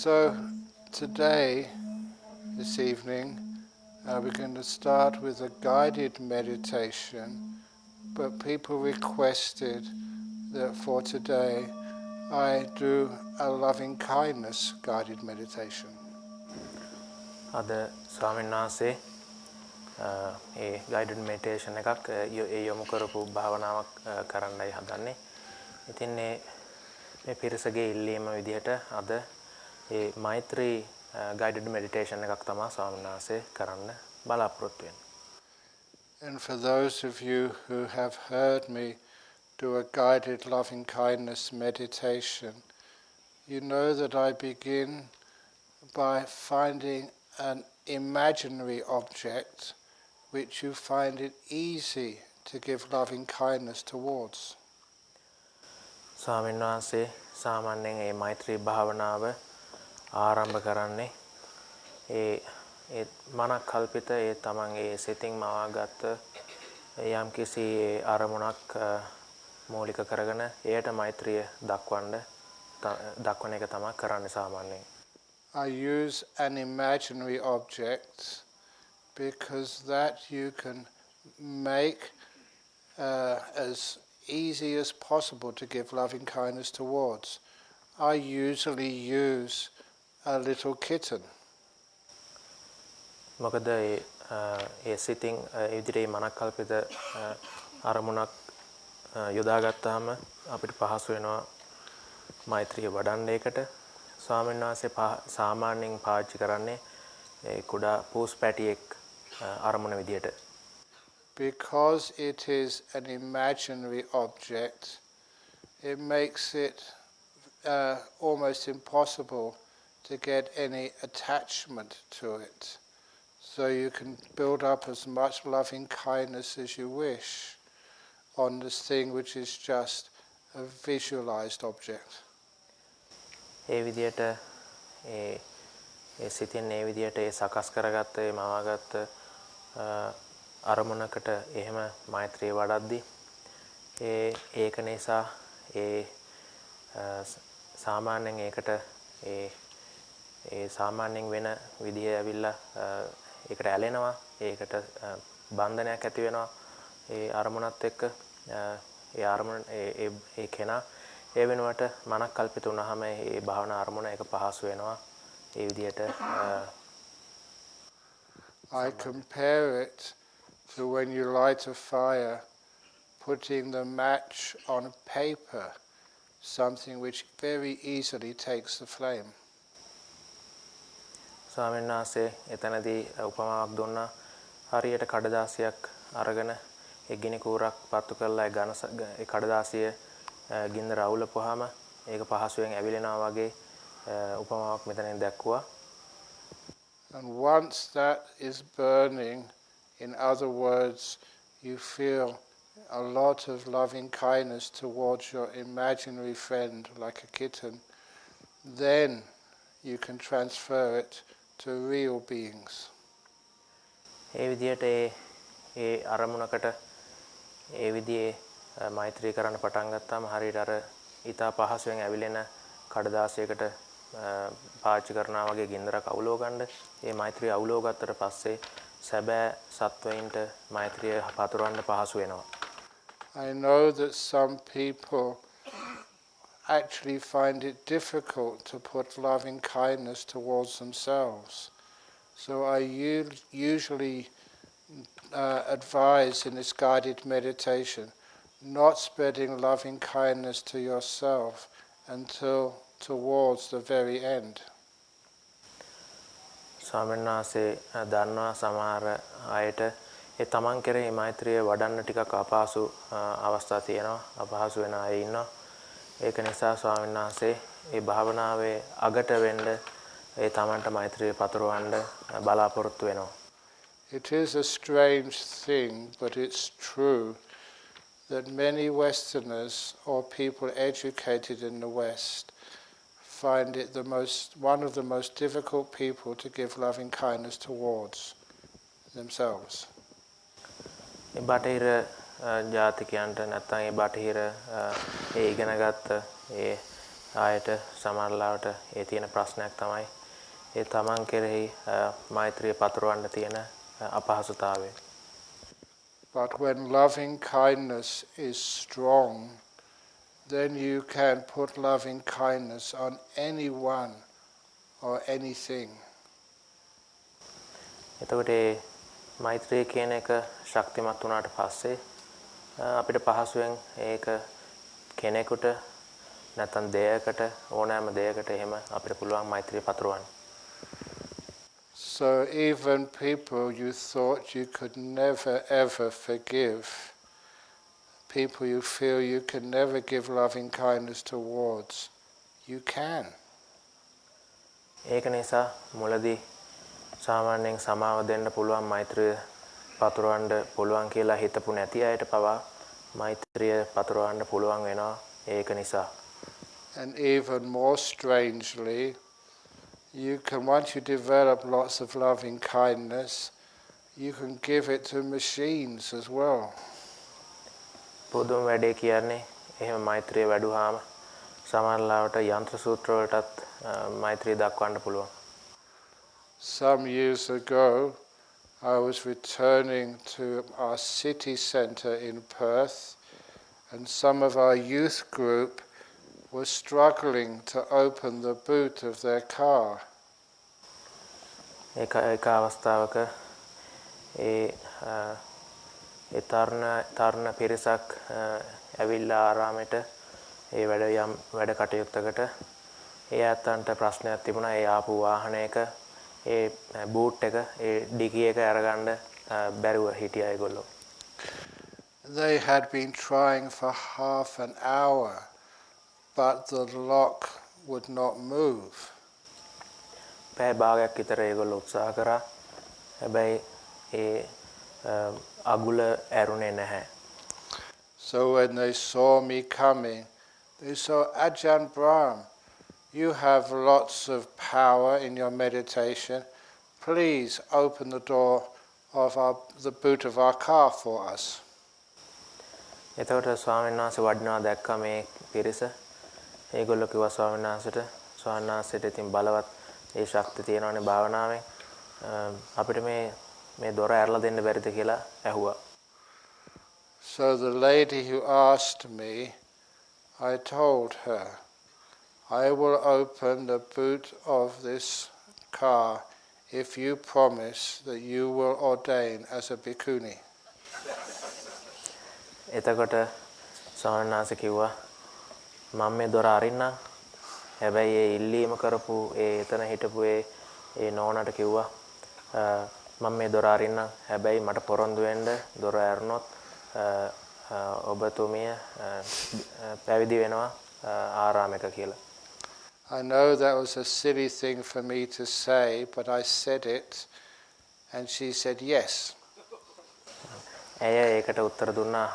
So today, this evening, we're going to start with a guided meditation, but people requested that for today I do a loving kindness guided meditation. Ada ස්වාමීන් වහන්සේ ඒ guided meditation එකක් යොමු කරපු භාවනාවක් කරන්නයි හදන්නේ. ඉතින් මේ පිරිසගේ ඉල්ලීම විදිහට අද ඒ මෛත්‍රී guided meditation එකක් තමයි ස්වාමීන් වහන්සේ කරන්න බලාපොරොත්තු වෙන්නේ. And for those of you who have heard me do a guided loving kindness meditation, you know that I begin by finding an imaginary object which you find it easy to give loving kindness towards. ස්වාමීන් වහන්සේ සාමාන්‍යයෙන් මේ මෛත්‍රී භාවනාව ආරම්භ කරන්නේ ඒ මනක් කල්පිත ඒ තමන්ගේ සිතින් මවාගත් යම්කිසි අරමුණක් මූලික කරගෙන එයට මෛත්‍රිය දක්වන එක තමයි කරන්නේ සාමාන්‍යයෙන්. I use an imaginary object because that you can make as easy as possible to give loving kindness towards. I usually use a little kitten. මොකද ඒ සිතින් ඉදිරියේ මනක් කල්පිත අරමුණක් යොදාගත්තාම අපිට පහසු වෙනවා මෛත්‍රිය වඩන්න ඒකට. ස්වාමීන් වහන්සේ සාමාන්‍යයෙන් පාවිච්චි කරන්නේ කුඩා පූස් පැටියෙක් අරමුණ විදියට. Because it is an imaginary object, it makes it almost impossible to get any attachment to it. So you can build up as much loving kindness as you wish on this thing which is just a visualized object. ඒ විදියට ඒ සිතින් ඒ විදියට ඒ සකස් කරගත්ත ඒ මවාගත්ත අරමුණකට එහෙම මෛත්‍රිය වඩද්දී ඒක නිසා ඒ සාමාන්‍යයෙන් ඒකට ඒ සාමාන්‍යයෙන් වෙන විදිහේ ඇවිල්ලා ඒකට ඇලෙනවා ඒකට බන්ධනයක් ඇති වෙනවා ඒ අරමුණත් එක්ක ඒ අරමුණ ඒ කෙනා ඒ වෙනුවට මනක් කල්පිත වුණාම ඒ භාවනා අරමුණ එක පහසු වෙනවා ඒ විදිහට I compare it to when you light a fire, putting the match on paper, something which very easily takes the flame. ස්වාමීන් වහන්සේ එතනදී උපමාවක් දුන්නා හරියට කඩදාසියක් අරගෙන ඒ ගිනි කූරක් පත්තු කරලා ඒ කඩදාසිය ගින්දර අවුලපුවාම ඒක පහසුවෙන් ඇවිලෙනවා වගේ උපමාවක් මෙතනින් දැක්වුවා. And once that is burning, in other words, you feel a lot of loving kindness towards your imaginary friend like a kitten, then you can transfer it to real beings. ඒ විදිහට ඒ අරමුණකට ඒ විදිහේ මෛත්‍රී කරන්න පටන් ගත්තාම හරියට අර ඊතා පහසුවෙන් ඇවිලෙන කඩදාසියකට පාවිච්චි කරනවා වගේ ගින්දරක් අවුලව ගන්න ඒ මෛත්‍රිය අවුලව ගත්තට පස්සේ සැබෑ සත්වයින්ට මෛත්‍රිය පතුරවන්න පහසු වෙනවා. I know that some people actually find it difficult to put loving kindness towards themselves. So I usually advise in this guided meditation not spreading loving kindness to yourself until towards the very end. ස්වාමීන් වහන්සේ දන්නවා සමහර අයට ඒ තමන් කෙරෙහි මෛත්‍රිය වඩන්න ටිකක් අපහසු අවස්ථා තියෙනවා අපහසු වෙන අය ඉන්නවා. ඒක නිසා ස්වාමීන් වහන්සේ මේ භාවනාවේ අගට වෙන්න ඒ තමන්ට මෛත්‍රිය පතුරවන්න බලාපොරොත්තු වෙනවා. It is a strange thing, but it's true that many Westerners or people educated in the West find it one of the most difficult people to give loving kindness towards themselves. බටහිර ජාතිකයන්ට නැත්නම් ඒ බටහිර ඒ ඉගෙනගත්ත ඒ ආයත සමහරලාවට ඒ තියෙන ප්‍රශ්නයක් තමයි ඒ තමන් කෙරෙහි මෛත්‍රිය පතුරවන්න තියෙන අපහසුතාවය. But when loving kindness is strong, then you can put loving kindness on anyone or anything. එතකොට මේ මෛත්‍රිය කියන එක ශක්තිමත් වුණාට පස්සේ අපිට පහසුවෙන් ඒක කෙනෙකුට නැත්නම් දෙයකට ඕනෑම දෙයකට එහෙම අපිට පුළුවන් මෛත්‍රිය පතුරවන්න. So even people you thought you could never ever forgive, people you feel you can never give loving kindness towards, you can. ඒක නිසා මුලදී සාමාන්‍යයෙන් සමාව දෙන්න පුළුවන් මෛත්‍රිය පතුරවන්න පුළුවන් කියලා හිතපු නැති අයට පවා මෛත්‍රිය පතුරවන්න පුළුවන් වෙනවා ඒක නිසා. And even more strangely, you can, once you develop lots of loving kindness, you can give it to machines as well. පොදුම වැඩේ කියන්නේ එහෙම මෛත්‍රිය වැඩුවාම සමහරවිට යන්ත්‍ර සූත්‍ර වලටත් මෛත්‍රිය දක්වන්න පුළුවන්. Some years ago, I was returning to our city centre in Perth, and some of our youth group were struggling to open the boot of their car. ඒක අවස්ථාවක ඒ තරුණ පිරිසක් ඇවිල්ලා ආරාමයට ඒ වැඩ කටයුත්තකට ඒ අතන්ට ප්‍රශ්නයක් තිබුණා. ඒ ආපු වාහනයක ඒ බූට් එක ඒ ඩිකි එක අරගන්න බැරුව හිටියා ඒගොල්ලෝ. They had been trying for half an hour, but the lock would not move. පැය භාගයක් විතර ඒගොල්ලෝ උත්සාහ කරා. හැබැයි ඒ අගුල ඇරුනේ නැහැ. So when they saw me coming, they saw, Ajahn Brahm, you have lots of power in your meditation. Please open the door of the boot of our car for us. එතකොට ස්වාමීන් වහන්සේ වඩිනවා දැක්කා මේ පිරිස. ඒගොල්ලෝ කිව්වා ස්වාමීන් වහන්සේට ඉතින් බලවත් ඒ ශක්තිය තියෙනවානේ භාවනාවෙන්. අපිට මේ දොර ඇරලා දෙන්න බැරිද කියලා ඇහුවා. So the lady who asked me, I told her, I will open the boot of this car if you promise that you will ordain as a bhikkhuni. එතකොට ස්වාමීන් වහන්සේ කිව්වා මම මේ දොර අරින්නම්. හැබැයි ඒ ඉල්ලීම කරපු ඒ එතන හිටපු ඒ නෝනාට කිව්වා මම මේ දොර අරින්නම්. හැබැයි මට පොරොන්දු වෙන්න දොර ඇරුණොත් ඔබතුමිය පැවිදි වෙනවා ආරාමයක කියලා. I know that was a silly thing for me to say, but I said it, and she said yes. ඒකට උත්තර දුන්නා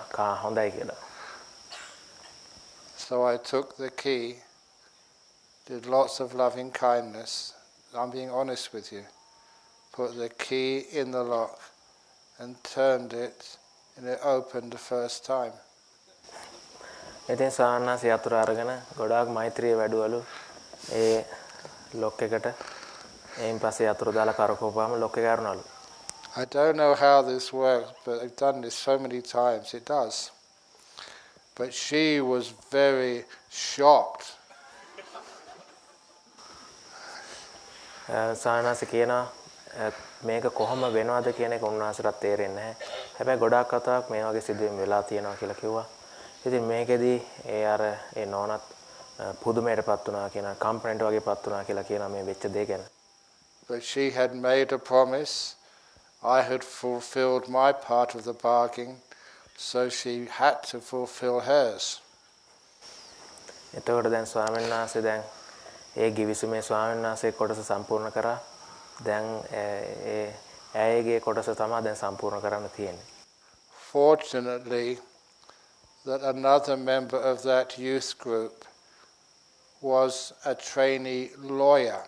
හොඳයි කියලා. So I took the key, did lots of loving kindness. I'm being honest with you. Put the key in the lock and turned it, and it opened the first time. ඉතින් සාන්නාස යතුරු අරගෙන ගොඩාක් මෛත්‍රිය වැඩුවලු ඒ lock එකට. එයින් පස්සේ යතුරු දාලා කරකවපුවාම lock එක අරුණලු. I don't know how this works, but I've done this so many times. It does. But she was very shocked. සාන්නාස කියනවා මේක කොහොම වෙනවද කියන එක උන්වහන්සේට තේරෙන්නේ නැහැ. හැබැයි ගොඩාක් කතාවක් මේ වගේ සිදුවීම් වෙලා තියෙනවා කියලා කිව්වා. ඉතින් මේකෙදී ඒ නෝනත් පුදුමයටපත් වුණා කියන කම්පැනිට වගේපත් වුණා කියලා කියනවා මේ වෙච්ච දේ ගැන. But she had made a promise. I had fulfilled my part of the bargain, so she had to fulfill hers. එතකොට දැන් ස්වාමීන් වහන්සේ දැන් ඒ ගිවිසුමේ ස්වාමීන් වහන්සේ කොටස සම්පූර්ණ කරා. දැන් ඇයගේ කොටස තමයි දැන් සම්පූර්ණ කරන්න තියෙන්නේ. Fortunately, that another member of that youth group was a trainee lawyer.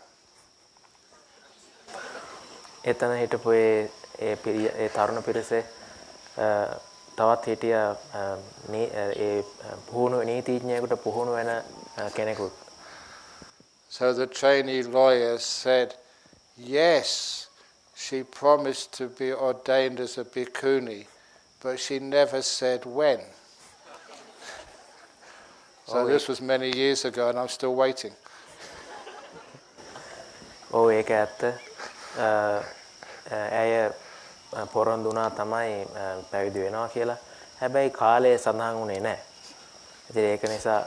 එතන හිටපු ඒ තරුණ පිරිසේ තවත් හිටියා ඒ පුහුණු නීතිඥයෙකුට පුහුණු වෙන කෙනෙකුත්. So the trainee lawyer said, yes, she promised to be ordained as a bhikkhuni, but she never said when. So this was many years ago and I'm still waiting. ඔව් ඒක ඇත්ත. ඇය පොරොන්දු වුණා තමයි පැවිදි වෙනවා කියලා. හැබැයි කාලය සඳහන් වුණේ නැහැ. ඉතින් ඒක නිසා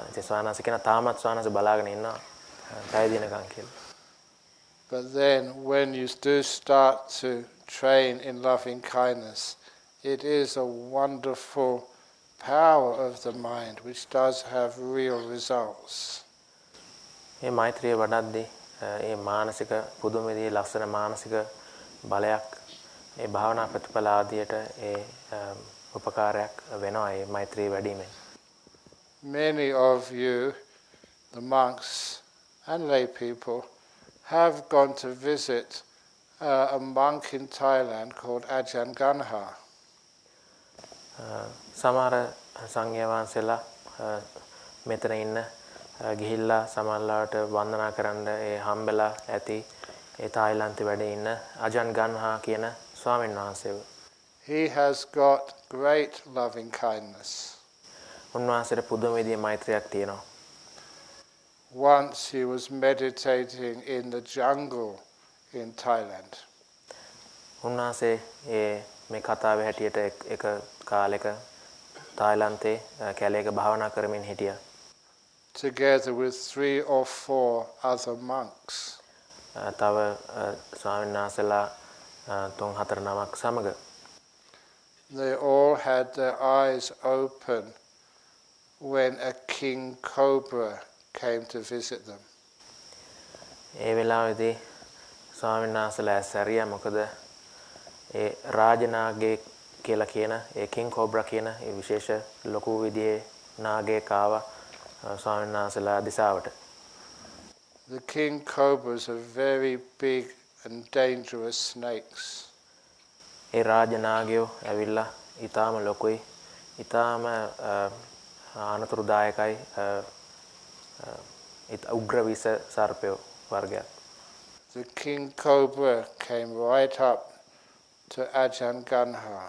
ඉතින් ස්වාමීන් කියන තාමත් ස්වාමීන් බලාගෙන ඉන්නවා පැවිදි වෙනකන් කියලා. But then when you do start to train in loving kindness, it is a wonderful power of the mind which does have real results. මේ මෛත්‍රිය වඩද්දී මේ මානසික පුදුම විදිහේ ලක්ෂණ මානසික බලයක් මේ භාවනා ප්‍රතිඵල ආදියට ඒ උපකාරයක් වෙනවා මේ මෛත්‍රිය වැඩිමෙන්. Many of you, the monks and lay people, have gone to visit a monk in Thailand called Ajahn Brahmavanso. සමහර සංඝයා වහන්සේලා මෙතන ඉන්න ගිහිල්ලා සමහරලාට වන්දනා කරන්න ඒ හම්බෙලා ඇති ඒ තායිලන්තේ වැඩ ඉන්න අජන් ගන්හා කියන ස්වාමීන් වහන්සේව. He has got great loving kindness. උන්වහන්සේට පුදුම විදිහේ මෛත්‍රියක් තියෙනවා. Once he was meditating in the jungle in Thailand. උන්වහන්සේ මේ කතාවේ හැටියට එක කාලෙක තායිලන්තේ කැලේක භාවනා කරමින් හිටියා. Together with 3 or 4 other monks. තව ස්වාමීන් වහන්සේලා 3-4 නමක් සමග. They all had their eyes open when a king cobra came to visit them. ඒ වෙලාවේදී ස්වාමීන් වහන්සේලා ඇසරියා මොකද ඒ රාජනාගේ කියලා කියන ඒ කිං කෝබ්‍රා කියන ඒ විශේෂ ලොකු විදිහේ නාගයෙක් ආවා ස්වාමීන් වහන්සේලා දිසාවට. The king cobras are very big and dangerous snakes. ඒ රාජනාගයෝ ඇවිල්ලා ඊටාම ලොකුයි ඊටාම අනතුරුදායකයි උග්‍ර විස සර්පයෝ වර්ගයක්. The king cobra came right up to Ajahn Ganha,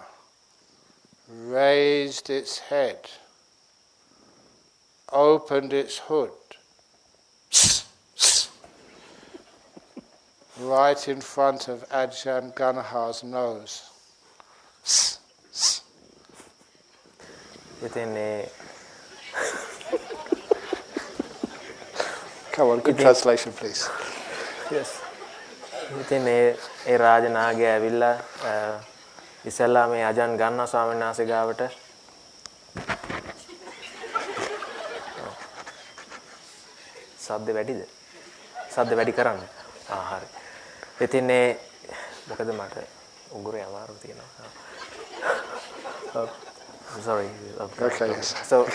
raised its head, opened its hood, right in front of Ajahn Ganha's nose. Come on, good translation, please. Yes. ඉතින් ඒ රාජනාගය ඇවිල්ලා ඉස්සෙල්ලා මේ අජන් ගන්නා ස්වාමීන් වහන්සේ ගාවට සද්ද වැඩිද? සද්ද වැඩි කරන්න. හරි. ඉතින් මොකද මට උගුරේ අමාරු තියෙනවා. I'm sorry. Okay, yes. So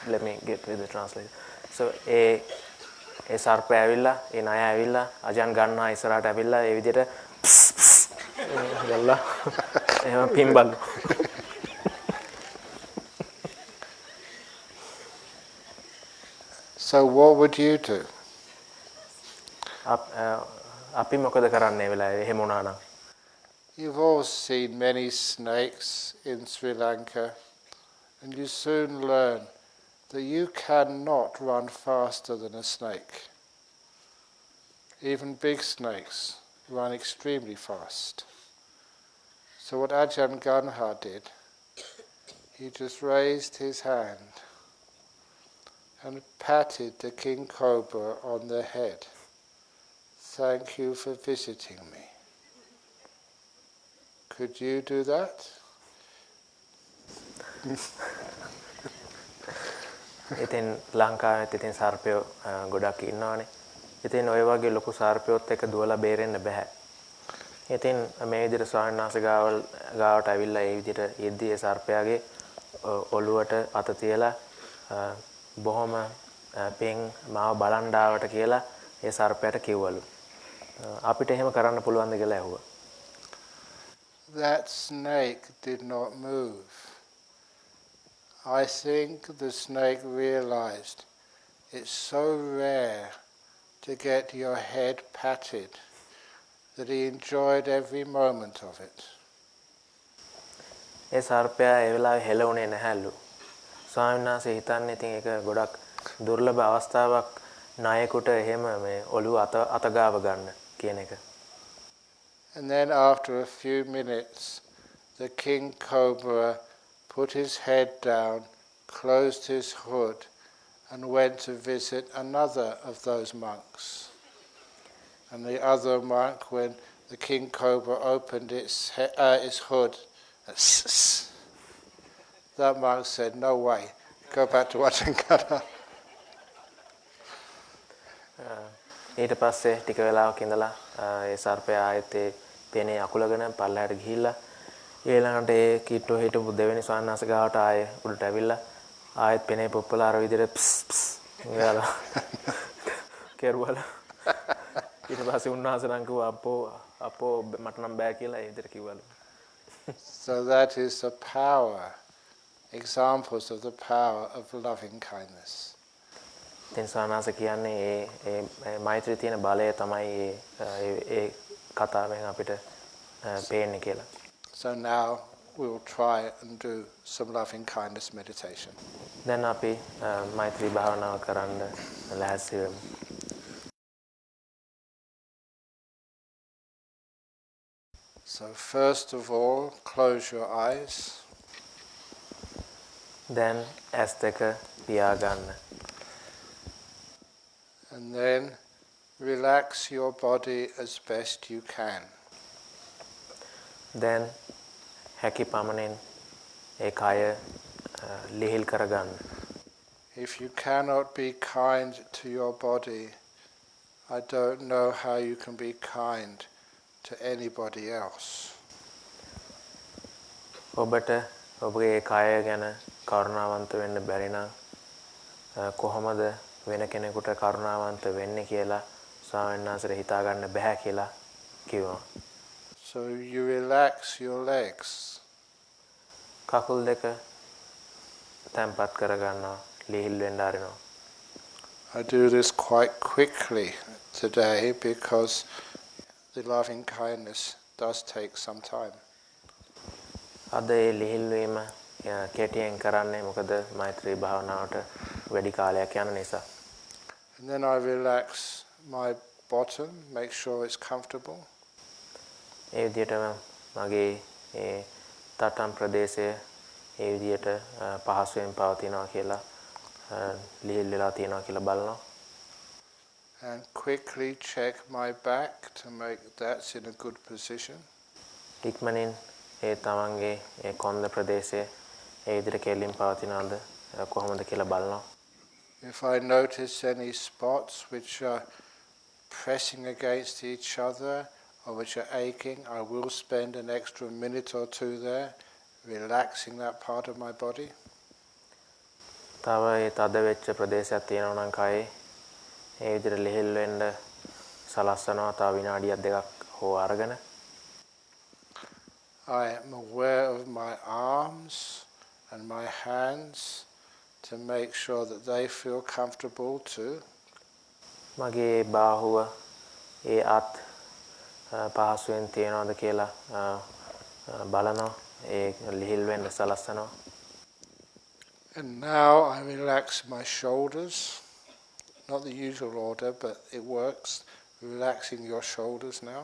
let me get with the translation. So ඒ සර්පය ඇවිල්ලා ඒ ණය ඇවිල්ලා අජන් ගන්නා ඉස්සරහට ඇවිල්ලා ඒ විදිහට ගල්ලා එහෙම පිම්බල්. So what would you do? අපි මොකද කරන්නේ ඒ වෙලාවේ එහෙම වුණා නම්? You've all seen many snakes in Sri Lanka, and you soon learn that you cannot run faster than a snake. Even big snakes run extremely fast. So what Ajahn Ganha did, he just raised his hand and patted the king cobra on the head. Thank you for visiting me. Could you do that? ඉතින් ලංකාවේ ඉතින් සර්පයෝ ගොඩක් ඉන්නවනේ. ඉතින් ඔය වගේ ලොකු සර්පයොත් එක්ක දුවලා බේරෙන්න බෑ. ඉතින් මේ විදිහට ස්වාමීන් වහන්සේ ගාවට ඇවිල්ලා ඒ විදිහට යෙද්දී ඒ සර්පයාගේ ඔළුවට අත තියලා බොහොම පෙන් මාව බලන් ආවට කියලා ඒ සර්පයාට කිව්වලු. අපිට එහෙම කරන්න පුළුවන්ද කියලා ඇහුවා. That snake did not move. I think the snake realized it's so rare to get your head patted, that he enjoyed every moment of it. ඒ සර්පයා ඒ වෙලාවේ හෙලුනේ නැහැලු. ස්වාමීන් වහන්සේ හිතන්නේ ඉතින් ඒක ගොඩක් දුර්ලභ අවස්ථාවක් නායකුට එහෙම මේ ඔළුව අතගාව ගන්න කියන එක. And then after a few minutes, the king cobra put his head down, closed his hood, and went to visit another of those monks. And the other monk, when the king cobra opened its hood, that monk said, "No way, go back to Watankara." ඊට පස්සේ ටික වෙලාවක් ඉඳලා ඒ සර්පයා ආයෙත් ඒ පෙනේ අකුලගෙන පල්ලහැට ගිහිල්ලා ඊළඟට ඒ කිට්ටෝ හිටපු දෙවෙනි ස්වාමීන් වහන්සේ ගාවට ආයෙ උඩට ඇවිල්ලා ආයෙත් පෙනේ පොප්පලා අර විදිහට ප්ස් ප්ස් ගාලා කෙරුවල ඊට පස්සේ උන්වහන්සේ නම් කිව්වා අපෝ මට නම් බෑ කියලා ඒ විදිහට කිව්වලු. So that is the power, examples of the power of loving kindness. ඉතින් ස්වාමීන් කියන්නේ ඒ මෛත්‍රී තියෙන බලය තමයි ඒ කතාවෙන් අපිට පේන්නේ කියලා. So now we will try and do some loving kindness meditation. දැන් අපි මෛත්‍රී භාවනාව කරන්න ලෑස්ති වෙමු. So first of all, close your eyes. Then ඇස් දෙක පියාගන්න. And then relax your body as best you can. Then හැකි පමණින් ඒ කය ලිහිල් කරගන්න. If you cannot be kind to your body, I don't know how you can be kind to anybody else. ඔබට ඔබගේ කය ගැන කරුණාවන්ත වෙන්න බැරි නම් කොහොමද වෙන කෙනෙකුට කරුණාවන්ත වෙන්නේ කියලා ස්වාමීන් වහන්සේට හිතා ගන්න බෑ කියලා කිව්වා. So you relax your legs. කකුල් දෙක තැම්පත් කරගන්නවා, ලිහිල් වෙන්න ආරිනවා. I do this quite quickly today because the loving kindness does take some time. අද ඒ ලිහිල් වීම කෙටියෙන් කරන්නේ මොකද මෛත්‍රී භාවනාවට වැඩි කාලයක් යන නිසා. And then I relax my bottom, make sure it's comfortable. ඒ විදිහටම මගේ ඒ තටම් ප්‍රදේශය ඒ විදිහට පහසුවෙන් පවතිනවා කියලා ලිහිල් වෙලා තියෙනවා කියලා බලනවා. And quickly check my back to make that's in a good position. ඉක්මනින් ඒ තමන්ගේ ඒ කොන්ද ප්‍රදේශයේ ඒ විදිහට කෙලින් පවතිනවද කොහොමද කියලා බලනවා. If I notice any spots which are pressing against each other or which are aching, I will spend an extra minute or two there, relaxing that part of my body. තව ඒ තද වෙච්ච ප්‍රදේශයක් තියෙනවා නම් කයේ ඒ විදිහට ලිහිල් වෙන්න සලස්සනවා තව විනාඩියක් දෙකක් හෝ අරගෙන. I am aware of my arms and my hands to make sure that they feel comfortable too. මගේ බාහුව ඒ අත් පහසුවෙන් තියනවද කියලා බලනවා ඒ ලිහිල් වෙන්න සලස්සනවා. And now I relax my shoulders, not the usual order, but it works, relaxing your shoulders now.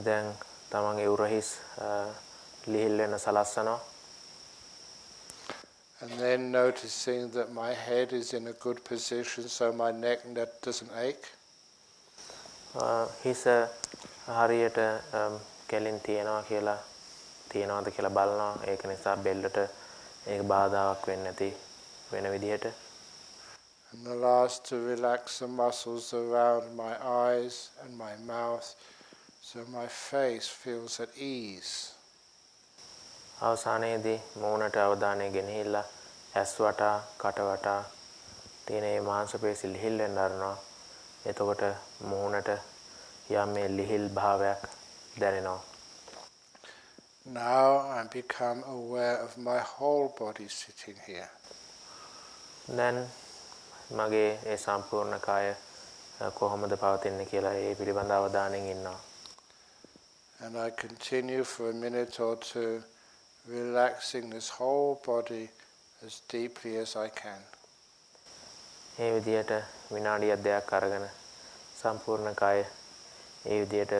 දැන් තමන්ගේ උරහිස් ලිහිල් වෙන්න සලස්සනවා. And then noticing that my head is in a good position so my neck doesn't ache. හිස හරියට කෙලින් තියනවද කියලා බලනවා. ඒක නිසා බෙල්ලට ඒක බාධාවක් වෙන්නේ නැති වෙන විදිහට. And the last, to relax the muscles around my eyes and my mouth so my face feels at ease. අවසානයේදී මූණට අවධානය ගෙනහිල්ලා ඇස් වටා කට වටා තියෙන මේ මාංශ පේශි ලිහිල් වෙන්න ආරනවා. එතකොට මූණට යම් මේ ලිහිල් භාවයක් දැනෙනවා. Now I become aware of my whole body sitting here. දැන් මගේ ඒ සම්පූර්ණ කය කොහොමද පවතින්නේ කියලා ඒ පිළිබඳ අවධානයෙන් ඉන්නවා. And I continue for a minute or two, relaxing this whole body as deeply as I can. ඒ විදියට විනාඩියක් දෙකක් අරගෙන සම්පූර්ණ කය ඒ විදියට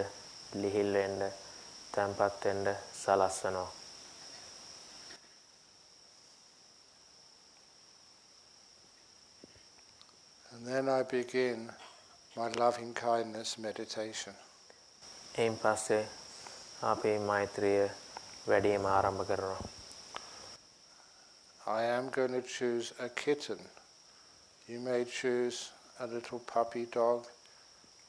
ලිහිල් වෙන්න, තැම්පත් වෙන්න සලස්වනවා. And then I begin my loving kindness meditation. එයින් පස්සේ අපේ මෛත්‍රිය වැඩිම ආරම්භ කරනවා. I am going to choose a kitten. You may choose a little puppy dog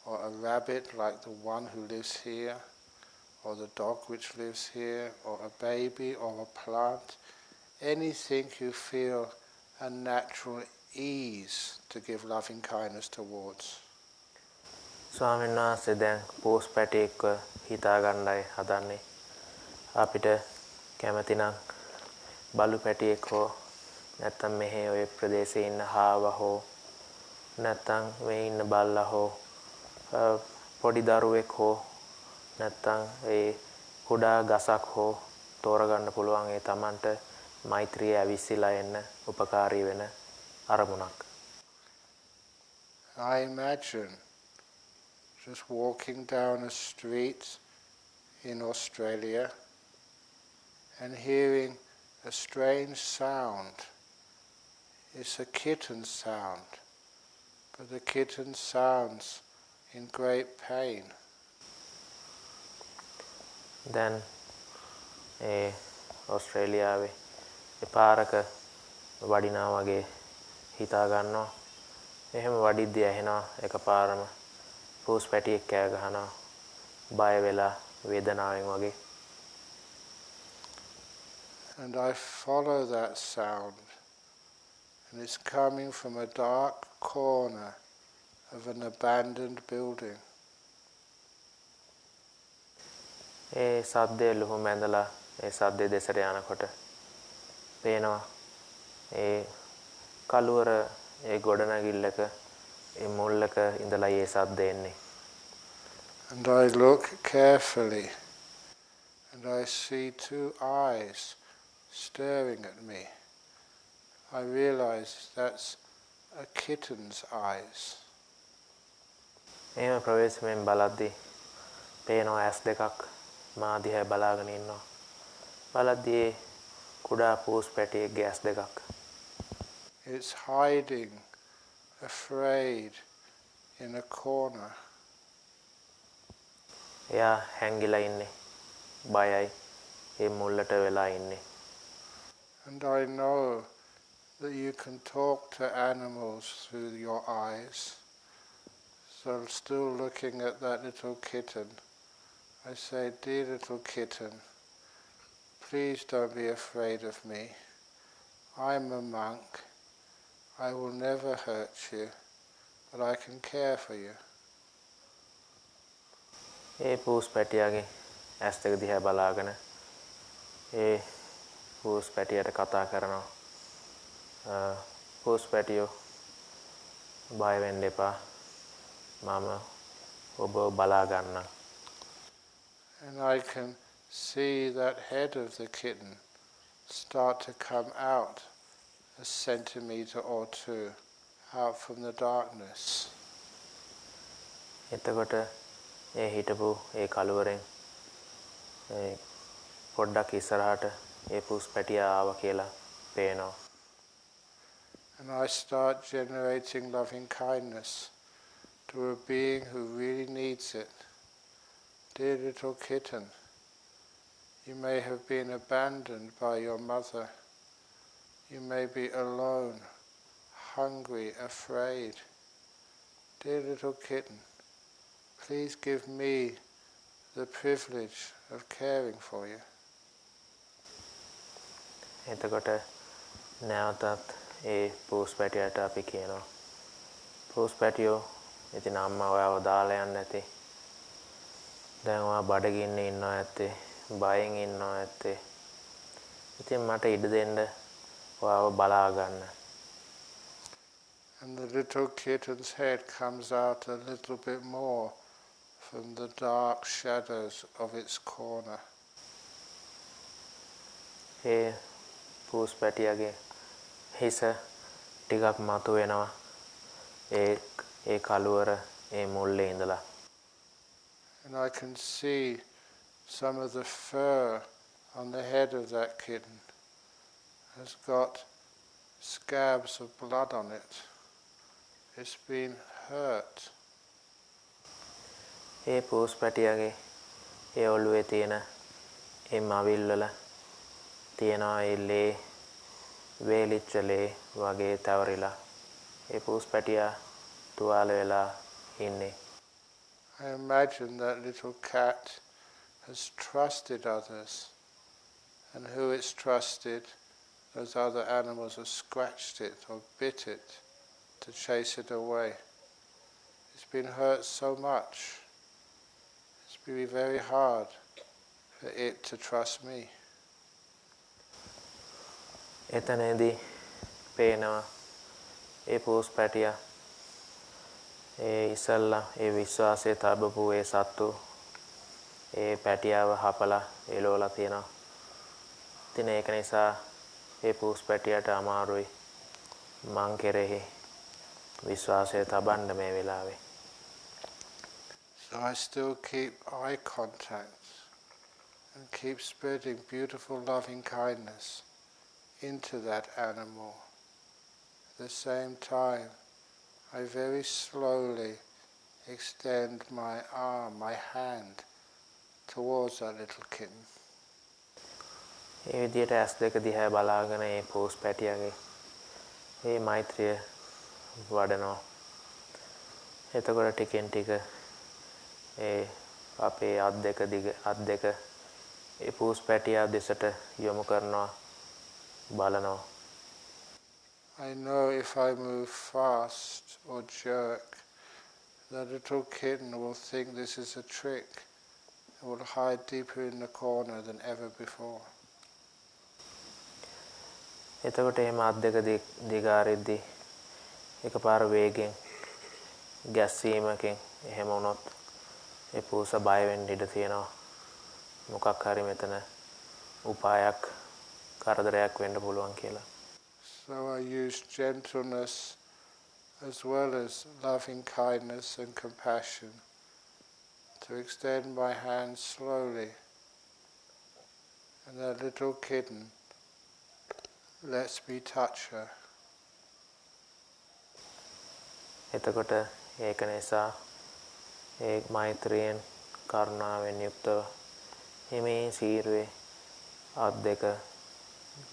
or a rabbit like the one who lives here, or the dog which lives here, or a baby or a plant. Anything you feel a natural ease to give loving kindness towards. ස්වාමීන් වහන්සේ දැන් පෝස් පැටියෙක්ව හිතා ගන්නයි හදන්නේ. අපිට කැමතිනම් බලු පැටියෙක් හෝ නැත්තම් මෙහි ඔය ප්‍රදේශයේ ඉන්න හාව හෝ නැත්තම් මේ ඉන්න බල්ලා හෝ පොඩි දරුවෙක් හෝ නැත්තම් ඒ කුඩා ගසක් හෝ තෝරගන්න පුළුවන් ඒ Tamanට මෛත්‍රිය ඇවිස්සලා එන්න උපකාරී වෙන අරමුණක්. I imagine just walking down a street in Australia and hearing a strange sound. It's a kitten sound, but the kitten sounds in great pain. Then ඔස්ට්‍රේලියාවේ පාරක වඩිනා වගේ හිතා ගන්නවා. එහෙම වඩිද්දී ඇහෙනවා එකපාරම පූස් පැටියෙක් කෑ ගහනවා. බය වෙලා වේදනාවෙන් වගේ. And I follow that sound, and it's coming from a dark corner of an abandoned building. ඒ සද්දේ ලුහු මැදලා ඒ සද්දේ දෙසට යනකොට පේනවා ඒ කලුවර ඒ ගොඩනැගිල්ලක ඒ මුල්ලක ඉඳලා ඒ සද්ද එන්නේ. And I look carefully, and I see two eyes staring at me. I realize that's a kitten's eyes. එහෙම ප්‍රවේශමෙන් බලද්දී පේනවා ඇස් දෙකක් මා දිහා බලාගෙන ඉන්නවා. බලද්දී කුඩා පූස් පැටියෙක්ගේ ඇස් දෙකක්. It's hiding, afraid, in a corner. එයා හැංගිලා ඉන්නේ. බයයි. ඒ මුල්ලට වෙලා ඉන්නේ. And I know that you can talk to animals through your eyes. So I'm still looking at that little kitten. I say, dear little kitten, please don't be afraid of me. I'm a monk. I will never hurt you, but I can care for you. ඒ පූස් පැටියාගේ ඇස් දෙක දිහා බලාගෙන ඒ පූස් පැටියට කතා කරනවා. පූස් පැටියෝ බය වෙන්න එපා. මම ඔබ බලා ගන්නම්. And I can see that head of the kitten start to come out a centimetre or two out from the darkness. එතකොට ඒ හිටපු ඒ කලුවරෙන් ඒ පොඩ්ඩක් ඉස්සරහට ඒ පූස් පැටියා ආවා කියලා පේනවා. And I start generating loving kindness to a being who really needs it. Dear little kitten, you may have been abandoned by your mother. You may be alone, hungry, afraid. Dear little kitten, please give me the privilege of caring for you. එතකොට නැවතත් ඒ පූස් පැටියට අපි කියනවා. පූස් පැටියෝ ඉතින් අම්මා ඔයාව දාලා යන්න ඇති. දැන් ඔයා බඩගින්නේ ඉන්නවා ඇත්තේ. බයෙන් ඉන්නවා ඇත්තේ. ඉතින් මට ඉඩ දෙන්න ඔයාව බලා ගන්න. And the little kitten's head comes out a little bit more from the dark shadows of its corner. ඒ පූස් පැටියාගේ හිස ටිකක් මතු වෙනවා ඒ කළුවර ඒ මුල්ලේ ඉඳලා. And I can see some of the fur on the head of that kitten has got scabs of blood on it. It's been hurt. ඒ පූස් පැටියාගේ ඒ ඔළුවේ තියෙන ඒ මවිල් වල තියෙනවා ඒ ලේ වේලිච්ච ලේ වගේ තවරිලා. ඒ පූස් පැටියා තුවාල වෙලා ඉන්නේ. I imagine that little cat has trusted others, and who it's trusted, those other animals have scratched it or bit it to chase it away. It's been hurt so much. It's been very hard for it to trust me. එතනදී පේනවා ඒ පූස් පැටියා ඒ ඉස්සල්ලා ඒ විශ්වාසය තබපු ඒ සත්තු ඒ පැටියාව හපලා එලවලා තියෙනවා. ඉතින් ඒක නිසා ඒ පූස් පැටියට අමාරුයි මං කෙරෙහි විශ්වාසය තබන්න මේ වෙලාවේ. So I still keep eye contact and keep spreading beautiful loving kindness into that animal. At the same time, I very slowly extend my arm, my hand, towards that little kitten. ඒ විදියට ඇස් දෙක දිහා බලාගෙන ඒ පූස් පැටියාගේ ඒ මෛත්‍රිය වඩනවා. එතකොට ටිකෙන් ටික ඒ අපේ අත් දෙක ඒ පූස් පැටියා දෙසට යොමු කරනවා බලනවා. I know if I move fast or jerk, the little kitten will think this is a trick and will hide deeper in the corner than ever before. එතකොට එහෙම අත් දෙක දිගාරිද්දි එකපාර වේගෙන් ගැස්සීමකින් එහෙම වුණොත් ඒ පූසා බය වෙන්න ඉඩ තියෙනවා. මොකක් හරි මෙතන උපායක් කරදරයක් වෙන්න පුළුවන් කියලා. So I use gentleness as well as loving kindness and compassion to extend my hand slowly, and that little kitten lets me touch her. එතකොට ඒක නිසා ඒ මෛත්‍රියෙන් කරුණාවෙන් යුක්තව හිමේ සීරුවේ අත් දෙක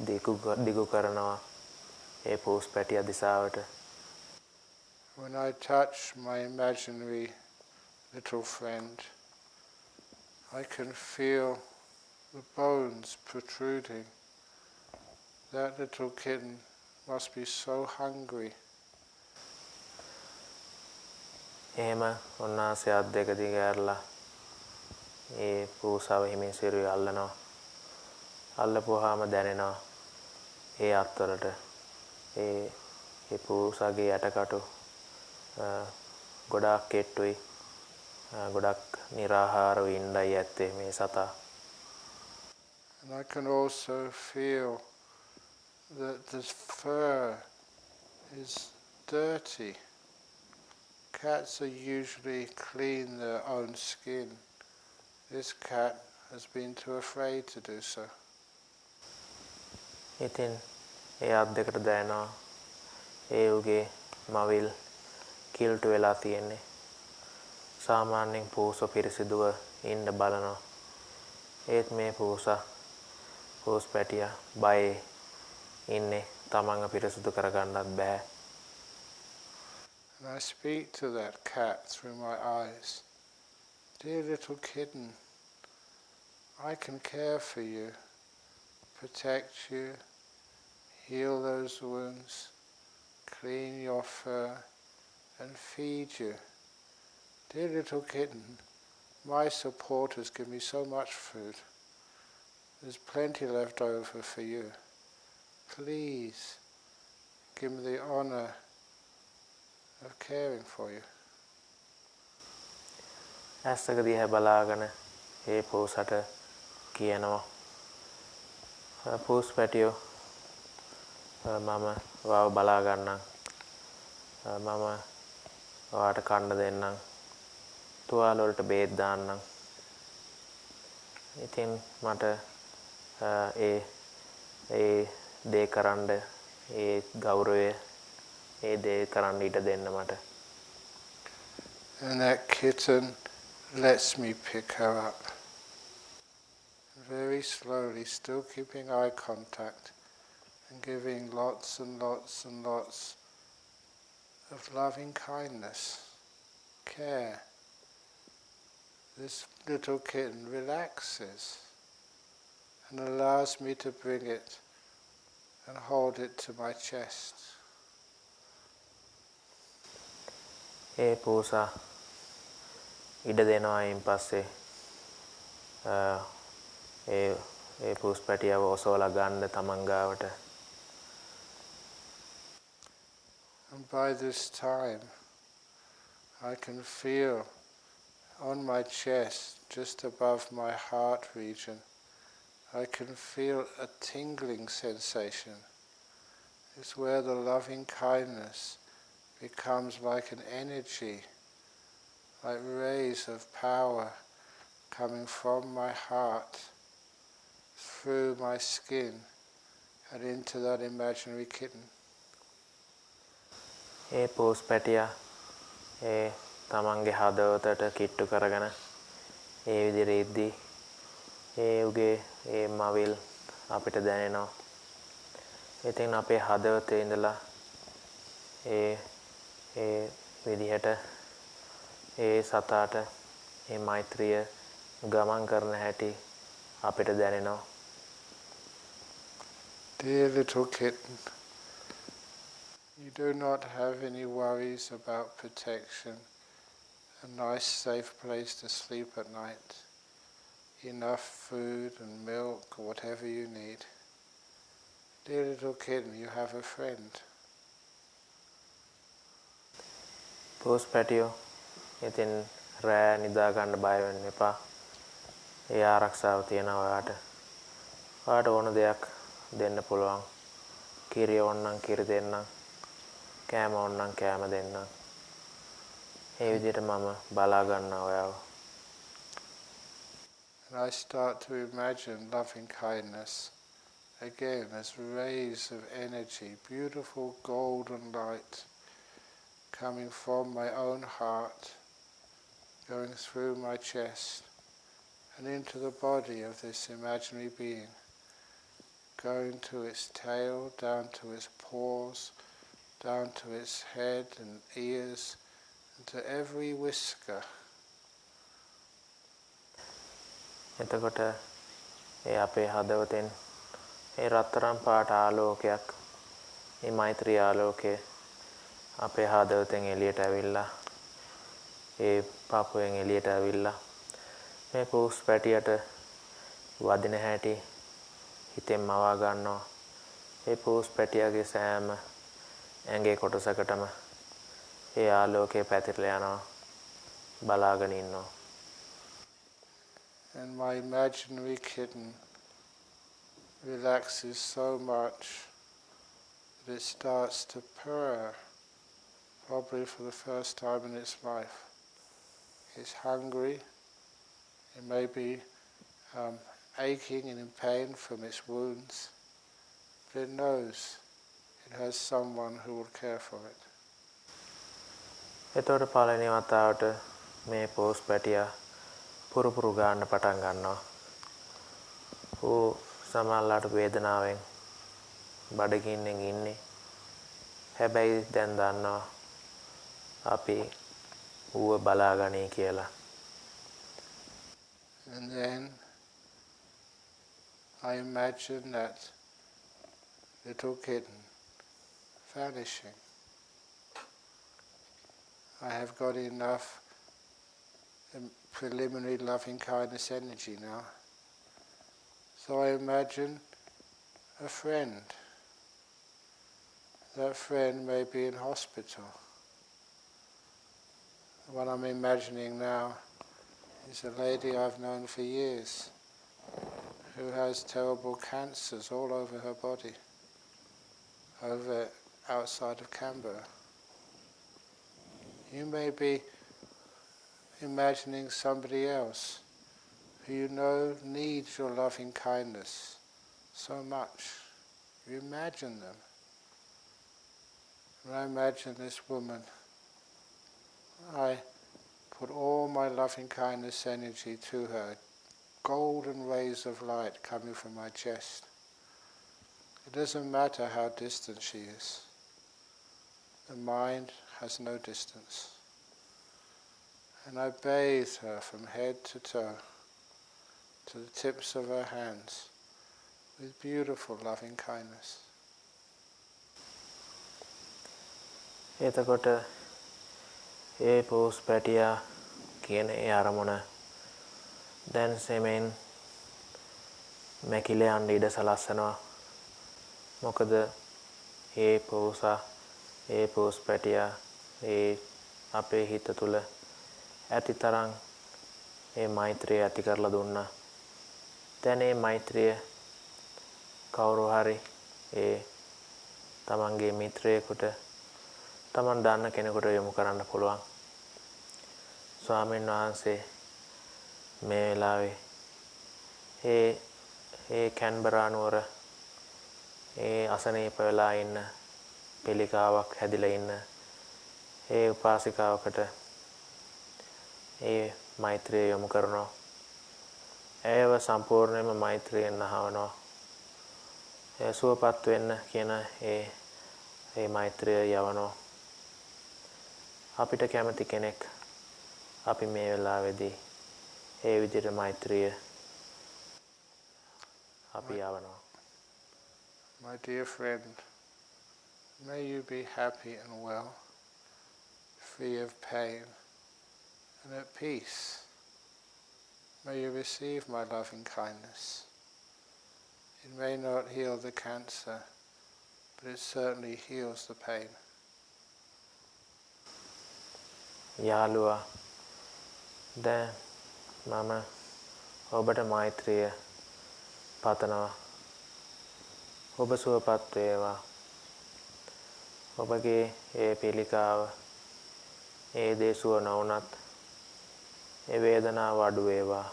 දිගු කරනවා ඒ පූස් පැටියා දිසාවට. When I touch my imaginary little friend, I can feel the bones protruding. That little kitten must be so hungry. එහෙම උන්වහන්සේ අත් දෙක දිගහැරලා ඒ පූසාව හිමින් සිරුවේ අල්ලනවා. අල්ලපුවාම දැනෙනවා ඒ අත්වලට ඒ පූසාගේ යටකටු ගොඩාක් කෙට්ටුයි ගොඩක් නිරාහාරව ඉන්නයි ඇත්තේ මේ සතා. And I can also feel that this fur is dirty. Cats are usually clean their own skin. This cat has been too afraid to do so. ඉතින් ඒ අත් දෙකට දැනෙනවා ඒ උගේ මවිල් කිල්ට් වෙලා තියෙන්නේ. සාමාන්‍යයෙන් පූස පිරිසිදුව ඉන්න බලනවා. ඒත් මේ පූස් පැටියා බයේ ඉන්නේ තමන්ව පිරිසිදු කරගන්නත් බෑ. And I speak to that cat through my eyes. Dear little kitten, I can care for you, protect you, heal those wounds, clean your fur, and feed you. Dear little kitten, my supporters give me so much food. There's plenty left over for you. Please, give me the honor of caring for you. ඇස් එක දිහා බලාගෙන ඒ පෝසට කියනවා පෝස් පැටියෝ මම ඔයාව බලා ගන්නම් මම ඔයාට කන්න දෙන්නම් තුවාල වලට බේත් දාන්නම් ඉතින් මට ඒ දේ කරන්න ඒ ගෞරවය ඒ දේ කරන්න ඉඩ දෙන්න මට. And that kitten lets me pick her up. Very slowly, still keeping eye contact and giving lots and lots and lots of loving kindness, care. This little kitten relaxes and allows me to bring it and hold it to my chest. ඒ පෝසා ඉඩ දෙනවා අයින් පස්සේ ඒ පෝස් පැටියව ඔසවලා ගන්න තමන් ගාවට. And by this time I can feel on my chest, just above my heart region, I can feel a tingling sensation. It's where the loving kindness becomes like an energy, like rays of power coming from my heart, through my skin and into that imaginary kitten. ඒ පෝස් පැටියා ඒ තමන්ගේ හදවතට කිට්ටු කරගෙන ඒ විදිහට ඉද්දී ඒ උගේ ඒ මවිල් අපිට දැනෙනවා. ඉතින් අපේ හදවතේ ඉඳලා ඒ විදිහට ඒ සතාට ඒ මෛත්‍රිය ගමන් කරන හැටි අපිට දැනෙනවා. Dear little kitten, you do not have any worries about protection, a nice safe place to sleep at night, enough food and milk or whatever you need. Dear little kitten, you have a friend. පෝස් පැටියෝ ඉතින් රෑ නිදා ගන්න බය වෙන්න එපා. ඒ ආරක්ෂාව තියෙනවා ඔයාට. ඔයාට ඕන දෙයක් දෙන්න පුළුවන්. කිරි ඕනනම් කිරි දෙන්නම්. කෑම ඕනනම් කෑම දෙන්නම්. ඒ විදිහට මම බලා ගන්නවා ඔයාව. And I start to imagine loving kindness again as rays of energy, beautiful golden light coming from my own heart, going through my chest and into the body of this imaginary being, going to its tail, down to its paws, down to its head and ears, and to every whisker. එතකොට ඒ අපේ හදවතෙන් ඒ රත්තරන් පාට ආලෝකයක් මේ මෛත්‍රී ආලෝකය අපේ හදවතෙන් එළියට ඇවිල්ලා ඒ පාපයෙන් එළියට ඇවිල්ලා මේ පෝස් පැටියට වදින හැටි හිතෙන් මවා ගන්නවා. ඒ පෝස් පැටියාගේ සෑම ඇඟේ කොටසකටම ඒ ආලෝකය පැතිරලා යනවා බලාගෙන ඉන්නවා. And my imaginary kitten relaxes so much that it starts to purr, probably for the first time in its life. It's hungry, it may be aching and in pain from its wounds, but it knows it has someone who will care for it. එතකොට පළවෙනි වතාවට මේ පෝස් පැටියා පුරුපුරු ගන්න පටන් ගන්නවා. ඌ සමහරලාට වේදනාවෙන් බඩගින්නෙන් ඉන්නේ. හැබැයි දැන් දන්නවා අපි ඌව බලාගනී කියලා. And then I imagine that little kitten vanishing. I have got enough preliminary loving kindness energy now. So I imagine a friend. That friend may be in hospital. What I'm imagining now is a lady I've known for years who has terrible cancers all over her body, over outside of Canberra. You may be imagining somebody else who you know needs your loving kindness so much. You imagine them. When I imagine this woman, I put all my loving kindness energy to her, golden rays of light coming from my chest. It doesn't matter how distant she is. The mind has no distance. And I bathe her from head to toe, to the tips of her hands, with beautiful loving kindness. එතකොට ඒ පෝස් පැටියා කියන ඒ අරමුණ දැන් සෙමෙන් මැකිල යන්න ඉඩ සලස්සනවා. මොකද ඒ පෝසා ඒ පෝස් පැටියා ඒ අපේ හිත තුළ ඇති තරම් ඒ මෛත්‍රිය ඇති කරලා දුන්නා. දැන් ඒ මෛත්‍රිය කවුරු හරි ඒ තමන්ගේ මිත්‍රයෙකුට තමන් දන්න කෙනෙකුට යොමු කරන්න පුළුවන්. ස්වාමීන් වහන්සේ මේ වෙලාවේ ඒ කැන්බරා නුවර ඒ අසනීප වෙලා ඉන්න පිළිකාවක් හැදිලා ඉන්න ඒ උපාසිකාවකට ඒ මෛත්‍රිය යොමු කරනවා. ඒව සම්පූර්ණයෙන්ම මෛත්‍රියෙන් අහවනවා. ඒ සුවපත් වෙන්න කියන ඒ මෛත්‍රිය යවනවා. අපිට කැමති කෙනෙක් අපි මේ වෙලාවේදී ඒ විදිහට මෛත්‍රිය අපි යවනවා. My dear friend, may you be happy and well, free of pain and at peace. May you receive my loving kindness. It may not heal the cancer, but it certainly heals the pain. යාළුවා දැන් මම ඔබට මෛත්‍රිය පතනවා. ඔබ සුවපත් වේවා. ඔබගේ ඒ පිළිකාව ඒ දේ සුව නොවුනත් ඒ වේදනාව අඩු වේවා.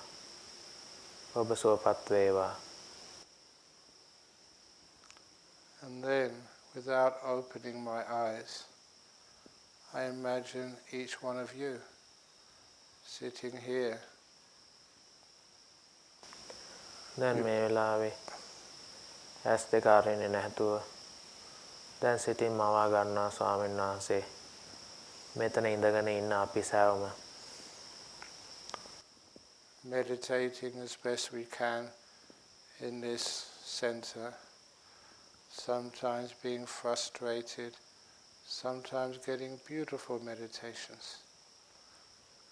ඔබ සුවපත් වේවා. And then, without opening my eyes, I imagine each one of you sitting here. දැන් මේ වෙලාවේ ඇස් දෙක අරින්නේ නැතුව දැන් සිතින් මවා ගන්නවා ස්වාමීන් වහන්සේ. මෙතන ඉඳගෙන ඉන්න අපි සෑවම meditating as best we can in this center, sometimes being frustrated, sometimes getting beautiful meditations.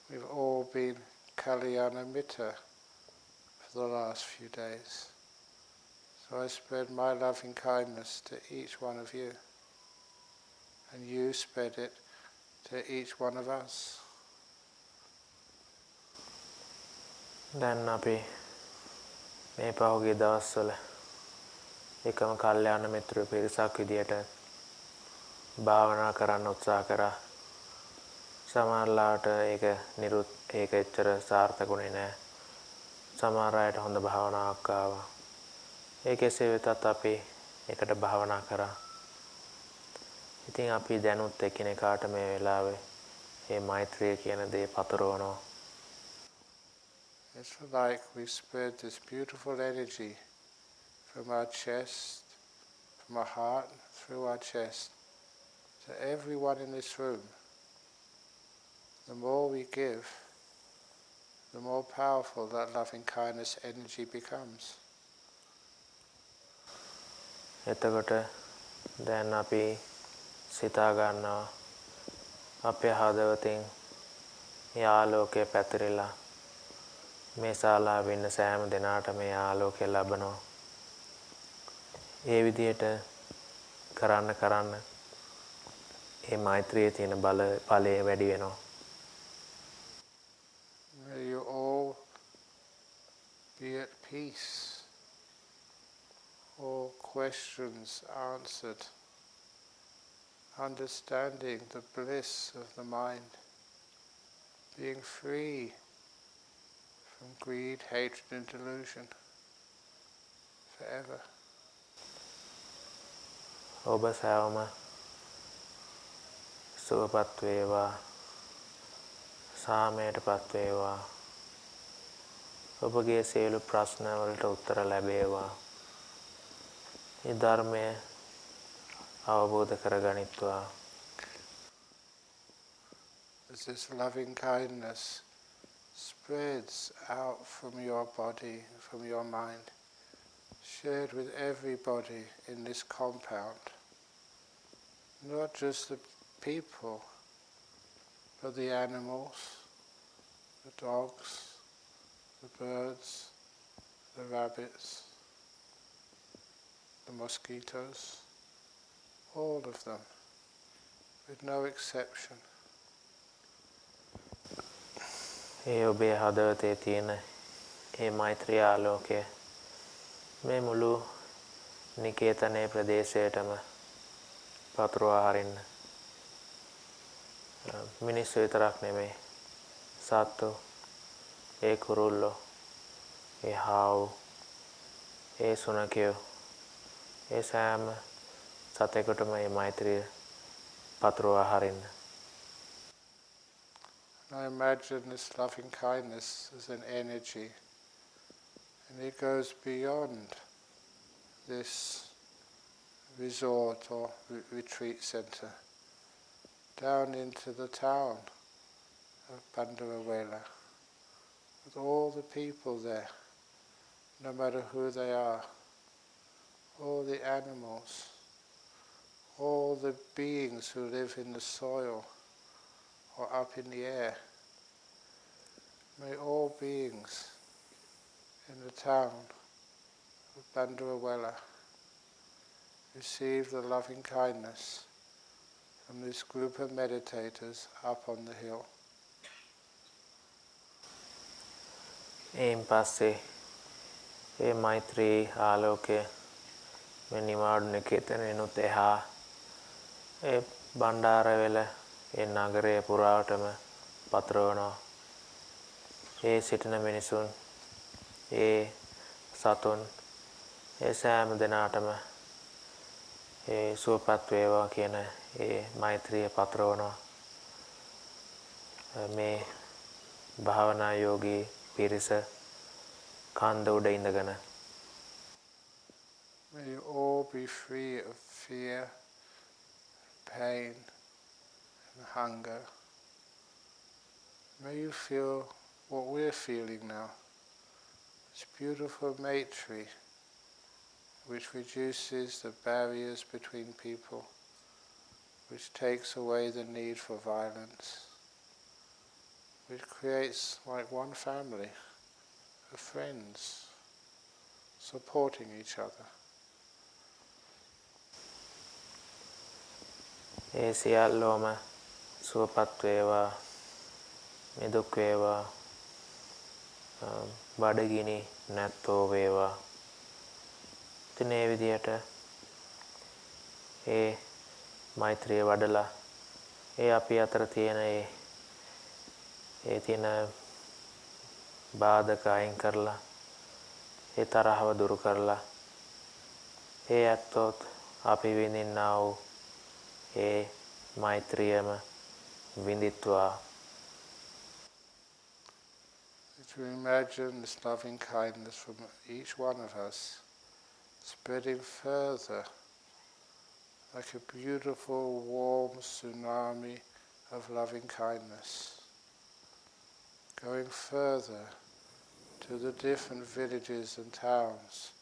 We've all been Kalyana Mitta for the last few days. So I spread my loving kindness to each one of you, and you spread it to each one of us. දැන් අපි මේ පහුගිය දවස්වල එකම කල්යාණ මිත්‍ර පිරිසක් විදියට භාවනා කරන්න උත්සාහ කරා. සමහරලාට ඒක එච්චර සාර්ථකුනේ නැහැ. සමහර අයට හොඳ භාවනාවක් ආවා. ඒකෙසේ වෙතත් අපි එකට භාවනා කරා. ඉතින් අපි දැනුත් එකිනෙකාට මේ වෙලාවේ මේ මෛත්‍රිය කියන දේ පතරවනවා. It's like we spread this beautiful energy from our chest, from our heart, through our chest, to everyone in this room. The more we give, the more powerful that loving kindness energy becomes. එතකොට දැන් අපි සිතා ගන්නවා අපේ හදවතින් මේ ආලෝකය පැතිරිලා මේ ශාලාවේ ඉන්න සෑම දෙනාට මේ ආලෝකය ලැබෙනවා. ඒ විදිහට කරන්න මේ මෛත්‍රියේ තියෙන බලය වැඩි වෙනවා. be at peace, all questions answered, understanding the bliss of the mind, being free from greed, hatred and delusion forever. ඔබ සෑවම සුවපත් වේවා, සාමයටපත් වේවා. ඔබගේ සියලු ප්‍රශ්න වලට උත්තර ලැබේවා. මේ ධර්මය අවබෝධ කරගනිත්වා. As this loving kindness spreads out from your body, from your mind, shared with everybody in this compound, not just the people, but the animals, the dogs, the birds, the rabbits, the mosquitoes, all of them, with no exception. ඒ ඔබේ හදවතේ තියෙන ඒ මෛත්‍රී ආලෝකය මේ මුළු නිකේතනයේ ප්‍රදේශයටම පතුරවා හරින්න. මිනිස්සු විතරක් නෙමෙයි, සත්තු, ඒ කුරුල්ලෝ, ඒ හාවු, ඒ සුනඛයෝ, ඒ සෑම සතෙකුටම මේ මෛත්‍රිය පතුරවා හරින්න. I imagine this loving kindness as an energy, and it goes beyond this resort or retreat center, down into the town of Bandarawela, with all the people there, no matter who they are, all the animals, all the beings who live in the soil or up in the air. May all beings in the town of Bandarawela receive the loving kindness from this group of meditators up on the hill. එයින් පස්සේ ඒ මෛත්‍රී ආලෝකය මේ නිමාඩු නිකේතනෙනුත් එහා ඒ බණ්ඩාරවෙල ඒ නගරය පුරාවටම පතරවනවා. ඒ සිටින මිනිසුන්, ඒ සතුන්, ඒ සෑම දෙනාටම ඒ සුවපත් වේවා කියන ඒ මෛත්‍රිය පතරවනවා. මේ භාවනා යෝගී පිරිස කන්ද උඩ ඉඳගෙන. May you all be free of fear, pain and hunger. May you feel what we're feeling now, this beautiful maitri which reduces the barriers between people, which takes away the need for violence, which creates like one family of friends supporting each other. ඒ සියල්ලෝම සුවපත් වේවා, නිදුක් වේවා, බඩගිනි නැත්තෝ වේවා. ඉතින් මේ විදියට ඒ මෛත්‍රිය වඩලා ඒ අපි අතර තියෙන ඒ තියෙන බාධක අයින් කරලා ඒ තරහව දුරු කරලා ඒ ඇත්තොත් අපි විඳින්නා වූ ඒ මෛත්‍රියම විඳිත්වා. To imagine this loving kindness from each one of us spreading further like a beautiful warm tsunami of loving kindness, going further to the different villages and towns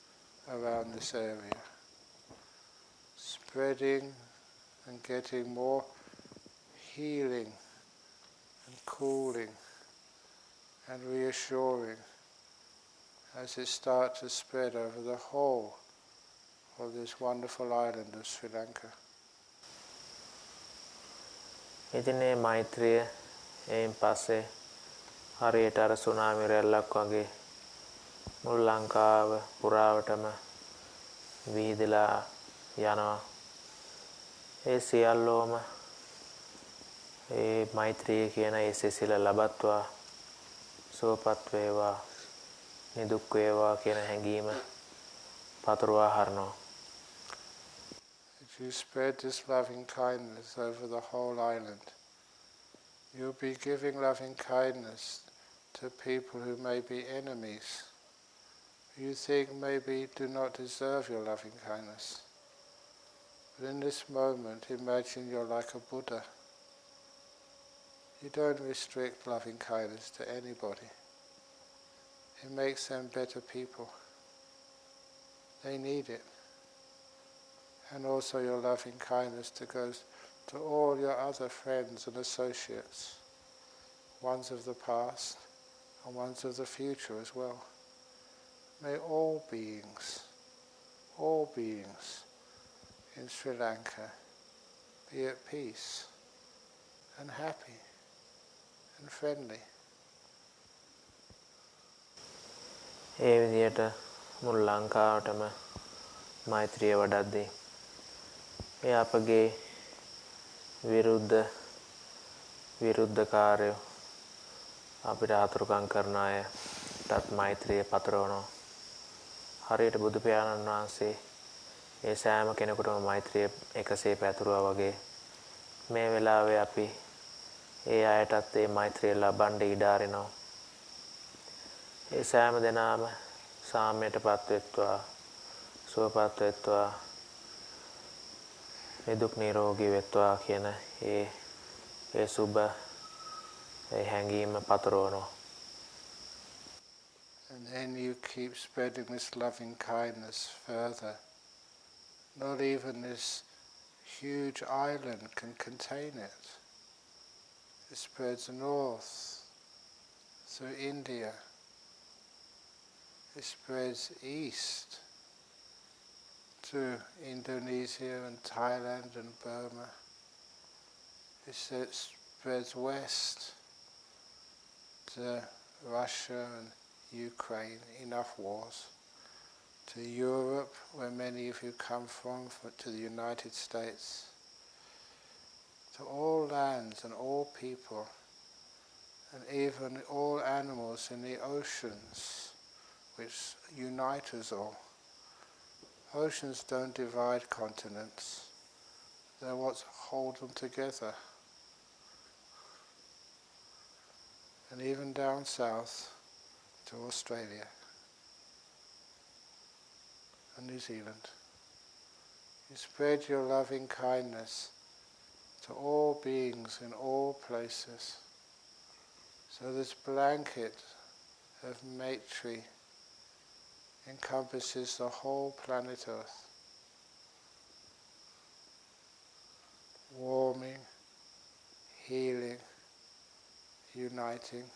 around this area, spreading and getting more healing and cooling and reassuring as it starts to spread over the whole of this wonderful island of Sri Lanka. ඉතින් මේ මෛත්‍රිය එයින් පස්සේ හරියට අර tsunami රැල්ලක් වගේ මුළු ලංකාව පුරාවටම විහිදලා යනවා. ඒ සියල්ලෝම ඒ මෛත්‍රිය කියන ඒ සිසිල ලබත්වා සුවපත් වේවා නිදුක් වේවා කියන හැඟීම පතුරවා හරිනවා. If you spread this loving kindness over the whole island, you'll be giving loving kindness to people who may be enemies, you think maybe do not deserve your loving kindness. But in this moment, imagine you're like a Buddha. You don't restrict loving kindness to anybody. It makes them better people. They need it. And also your loving kindness goes to all your other friends and associates, ones of the past and ones of the future as well. May all beings in Sri Lanka be at peace and happy and friendly. ඒ විදියට මුළු ලංකාවටම මෛත්‍රිය වඩද්දී ඒ අපගේ විරුද්ධකාරයෝ අපිට හතුරුකම් කරන අයටත් මෛත්‍රිය පතරවනවා. හරියට බුදු පියාණන් වහන්සේ ඒ සෑම කෙනෙකුටම මෛත්‍රිය එකසේ පැතුරුවා වගේ මේ වෙලාවේ අපි ඒ අයටත් ඒ මෛත්‍රිය ලබන්න ඉඩ අරිනවා. ඒ සෑම දෙනාම සාමයටපත් වෙත්වා සුවපත් වෙත්වා නිදුක් නිරෝගී වෙත්වා කියන ඒ සුබ ඒ හැඟීම පතරවනවා. And then you keep spreading this loving kindness further. Not even this huge island can contain it. It spreads north through India. It spreads east to Indonesia and Thailand and Burma. It spreads west to Russia and Ukraine, enough wars, to Europe, where many of you come from, to the United States, to all lands and all people, and even all animals in the oceans, which unite us all. Oceans don't divide continents, they're what hold them together. And even down south to Australia and New Zealand, you spread your loving kindness to all beings in all places. So this blanket of Maitri encompasses the whole planet Earth, warming, healing, uniting.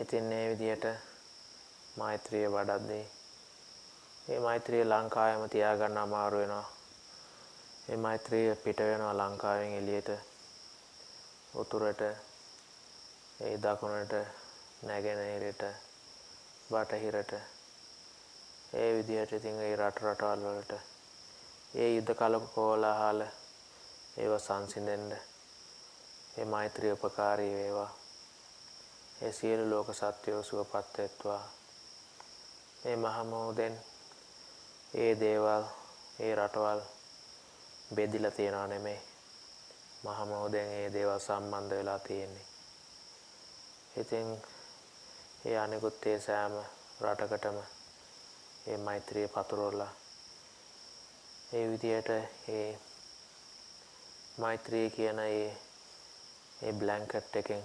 ඉතින් මේ විදියට මෛත්‍රිය වඩද්දී මේ මෛත්‍රිය ලංකාවෙම තියාගන්න අමාරු වෙනවා. මේ මෛත්‍රිය පිට වෙනවා ලංකාවෙන් එළියට උතුරට ඒ දකුණට නැගෙනහිරට බටහිරට ඒ විදියට ඉතින් ඒ රටවල් වලට ඒ යුද්ධ කාල කෝලාහල ඒව සංසිඳෙන්න මේ මෛත්‍රිය උපකාරී වේවා. ඒ සියලු ලෝක සත්‍යෝ සුවපත් වෙත්වා. මේ මහ මොහොතෙන් ඒ දේවල් ඒ රටවල් බෙදිලා තියනවා නෙමෙයි. මහ මොහොතෙන් ඒ දේවල් සම්බන්ධ වෙලා තියෙන්නේ. ඉතින් ඒ අනිකුත් ඒ සෑම රටකටම ඒ මෛත්‍රිය පතුරවලා ඒ විදියට ඒ මෛත්‍රිය කියන ඒ බ්ලැන්කට් එකෙන්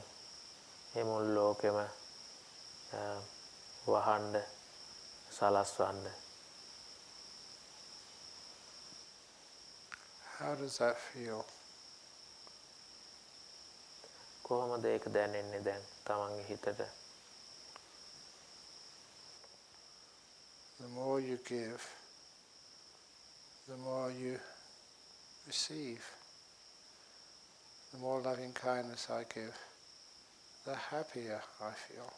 ඒ මුළු ලෝකෙම වහන්න සලස්වන්න. How does that feel? කොහොමද ඒක දැනෙන්නේ දැන් තමන්ගේ හිතට? The more you give, the more you receive. The more loving kindness I give, the happier I feel.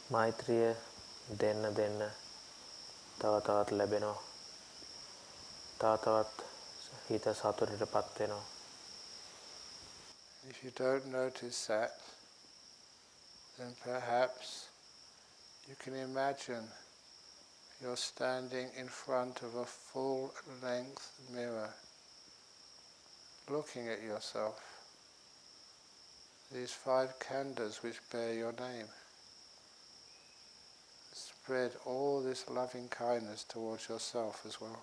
මෛත්‍රිය දෙන්න දෙන්න තව තවත් ලැබෙනවා. තව තවත් හිත සතුටටපත් වෙනවා. If you don't notice that, then perhaps you can imagine you're standing in front of a full-length mirror, looking at yourself. These 5 khandhas which bear your name. Spread all this loving kindness towards yourself as well.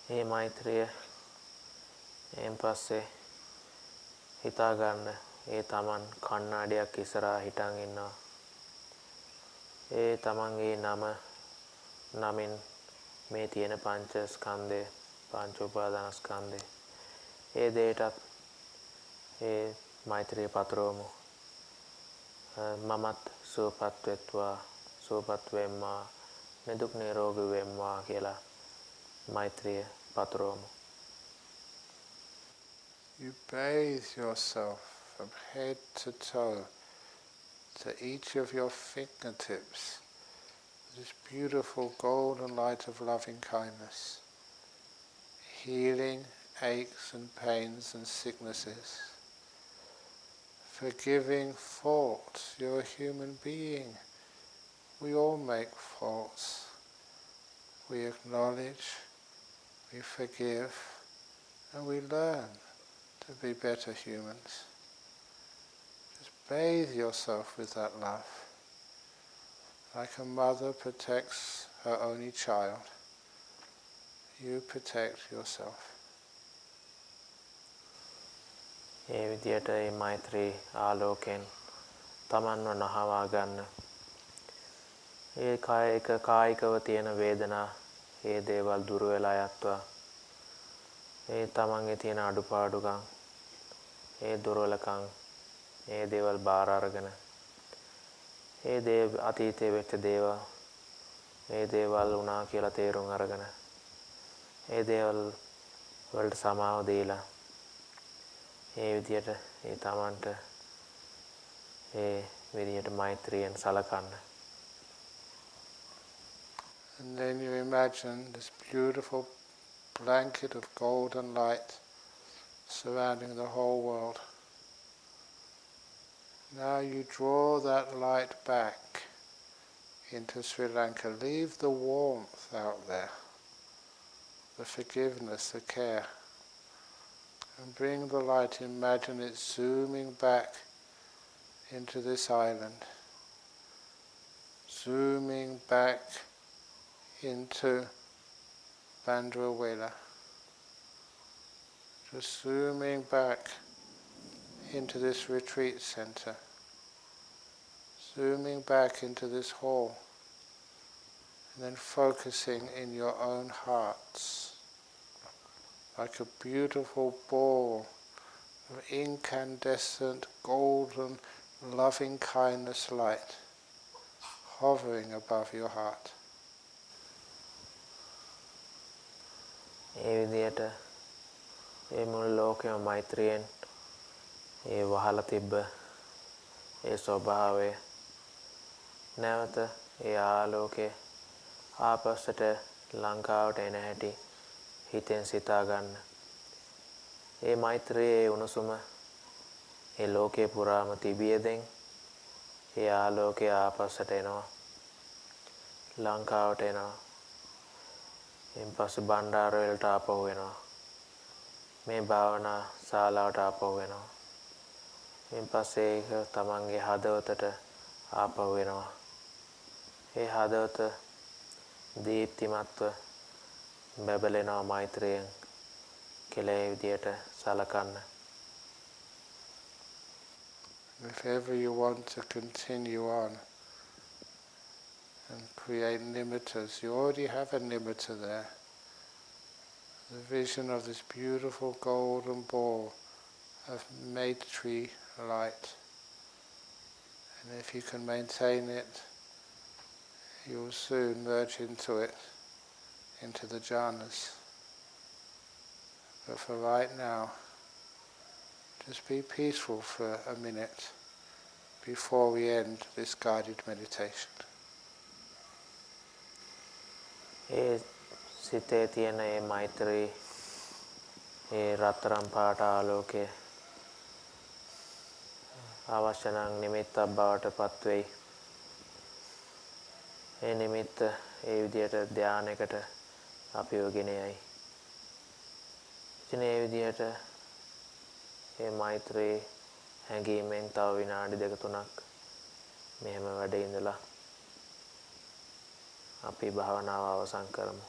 මේ මෛත්‍රිය එන් පස්සේ හිතා ගන්න ඒ තමන් කණ්ණාඩියක් ඉස්සරහා හිටන් ඉන්නවා. ඒ තමන්ගේ නමින් මේ තියෙන පංච ස්කන්ධය, පංච උපාදානස්කන්ධය. ඒ දෙයටත් ඒ මෛත්‍රිය පතරවමු. මමත් සුවපත් වෙත්වා, සුවපත් වෙම්මා, නිදුක් නිරෝගී වෙම්මා කියලා මෛත්‍රිය පතරවමු. You bathe yourself from head to toe, to each of your fingertips, with this beautiful golden light of loving kindness, healing aches and pains and sicknesses, forgiving faults. You're a human being. We all make faults. We acknowledge, we forgive, and we learn to be better humans. Just bathe yourself with that love. Like a mother protects her only child, you protect yourself. ඒ විදියට මේ මෛත්‍රී ආලෝකයෙන් තමන්ව නහවා ගන්න. ඒ කායිකව තියෙන වේදනා, ඒ දේවල් දුර වෙලා යත්වා. ඒ තමන්ගේ තියෙන අඩුපාඩුකම්, ඒ දුර්වලකම්, ඒ දේවල් බාර අරගෙන, ඒ අතීතයේ වෙච්ච දේවල්, ඒ දේවල් වුණා කියලා තේරුම් අරගෙන, ඒ දේවල් වලට සමාව දීලා ඒ විදියට ඒ තමන්ට ඒ විදියට මෛත්‍රියෙන් සලකන්න. And then you imagine this beautiful blanket of golden light surrounding the whole world. Now you draw that light back into Sri Lanka. Leave the warmth out there, the forgiveness, the care, and bring the light. Imagine it zooming back into this island, zooming back into Bandarawela, just zooming back into this retreat center, zooming back into this hall, and then focusing in your own hearts like a beautiful ball of incandescent, golden, loving kindness light hovering above your heart. ඒ විදියට ඒ මුළු ලෝකෙම මෛත්‍රියෙන් ඒ වහලා තිබ්බ ඒ ස්වභාවය නැවත ඒ ආලෝකය ආපස්සට ලංකාවට එන හැටි හිතෙන් සිතා ගන්න. ඒ මෛත්‍රියේ උණුසුම ඒ ලෝකේ පුරාම තිබියදෙන් ඒ ආලෝකය ආපස්සට එනවා, ලංකාවට එනවා. එන් පස්සේ බණ්ඩාරවලට ආපහු වෙනවා. මේ භාවනා ශාලාවට ආපහු වෙනවා. එන් පස්සේ ඒක තමන්ගේ හදවතට ආපහු වෙනවා. ඒ හදවත දීප්තිමත්ව බබලෙනවා මෛත්‍රියෙන් කියලා ඒ විදියට සලකන්න. If ever you want to continue on and create nimittas, you already have a nimitta there. The vision of this beautiful golden ball of Maitri light. And if you can maintain it, you will soon merge into it, into the jhanas. But for right now, Just be peaceful for a minute before we end this guided meditation. ඒ සිතේ තියෙන ඒ මෛත්‍රී ඒ රත්තරන් පාට ආලෝකය අවශ්‍ය නම් නිමිත්තක් බවට පත් වෙයි. ඒ නිමිත්ත ඒ විදියට ධානයකට අපිව ගෙන යයි. ඉතින් ඒ විදියට ඒ මෛත්‍රී හැඟීමෙන් තව විනාඩි දෙක තුනක් මෙහෙම වැඩ ඉඳලා අපි භාවනාව අවසන් කරමු.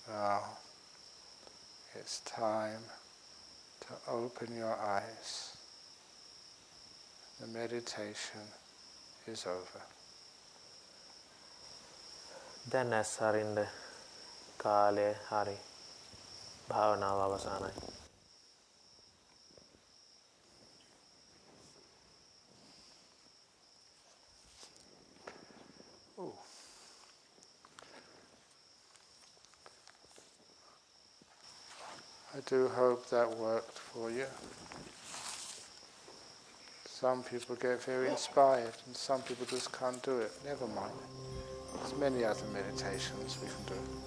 Now, it's time to open your eyes. The meditation is over. දැන් ඇස් අරින්න කාලය හරි. භාවනාව අවසానයි. I do hope that worked for you. Some people get very inspired and some people just can't do it. Never mind. There's many other meditations we can do.